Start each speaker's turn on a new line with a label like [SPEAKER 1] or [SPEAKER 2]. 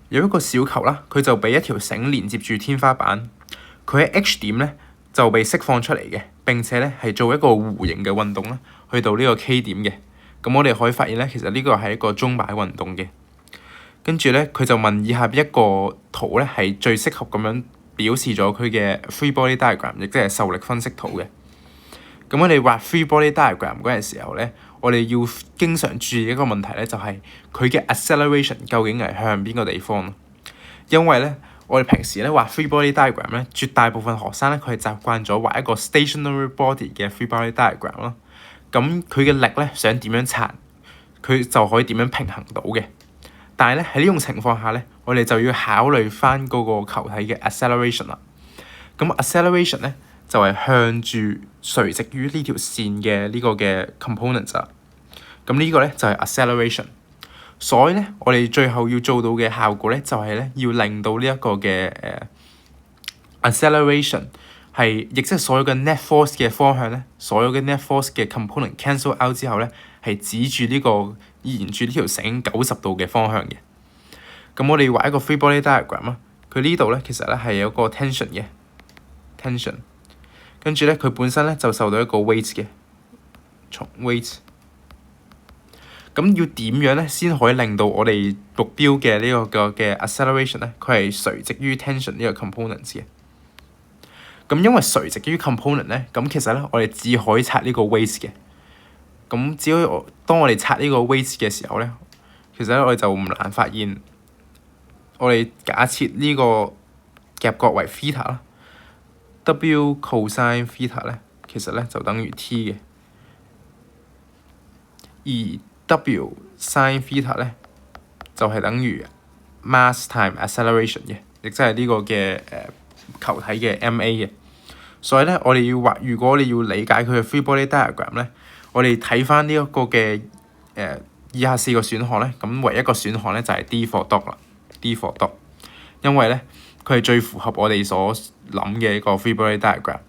[SPEAKER 1] 有一個小球啦，佢就俾一條繩連接住天花板，佢喺 H 點咧就被釋放出嚟嘅，並且咧係做一個弧形嘅運動啦，去到呢個 K 點嘅。咁我哋可以發現咧，其實呢個係一個鐘擺運動嘅。跟住咧，佢就問以下一個圖咧係最適合咁樣表示咗佢嘅 free body diagram， 亦即係受力分析圖嘅。咁我哋畫 free body diagram 嗰陣時候咧，我哋要經常注意一個問題咧，就係佢嘅 acceleration 究竟係向邊個地方咯？因為咧，我哋平時咧畫 free body diagram 咧，絕大部分學生咧佢係習慣咗畫一個 stationary body 嘅 free body diagram 咯。咁佢嘅力咧想點樣撐，佢就可以點樣平衡到嘅。但係咧喺呢種情況下咧，我哋就要考慮翻嗰個球體嘅 acceleration 啦。咁 acceleration 咧就係向住垂直於呢條線嘅呢個嘅 components 啦。咁呢個咧就係 acceleration。所以咧，我哋最後要做到嘅效果咧，就係咧要令到呢一個嘅acceleration 係，亦即係所有嘅 net force 嘅方向咧，所有嘅 net force 嘅 component cancel out 之後咧，係指住呢個沿住呢條繩90度嘅方向嘅。咁我哋畫一個 free body diagram 啊，佢呢度咧其實咧係有一個 tension 嘅 tension， 跟住咧佢本身咧就受到一個 weight 嘅從 weight。咁要點樣咧先可以令到我哋目標嘅呢個嘅 acceleration 咧，佢係垂直於 tension 呢個 component 嘅。咁因為垂直於 component 咧，咁其實咧我哋只可以拆呢個 weight 嘅。咁只要當我哋拆呢個 weight 嘅時候咧，其實咧我哋就唔難發現，我哋假設呢個夾角為 theta 啦 ，W cosine theta 咧，其實咧就等於 t 嘅，而W sin theta 咧就係等於 mass time acceleration 嘅，亦即係呢個嘅球體嘅 ma 嘅。所以咧，我哋要畫，如果你要理解佢嘅 free body diagram 咧，我哋睇翻呢一個嘅以下4個選項咧，咁唯一一個選項咧就係 D for dog 啦 ，D for dog，因為咧佢係最符合我哋所諗嘅一個 free body diagram。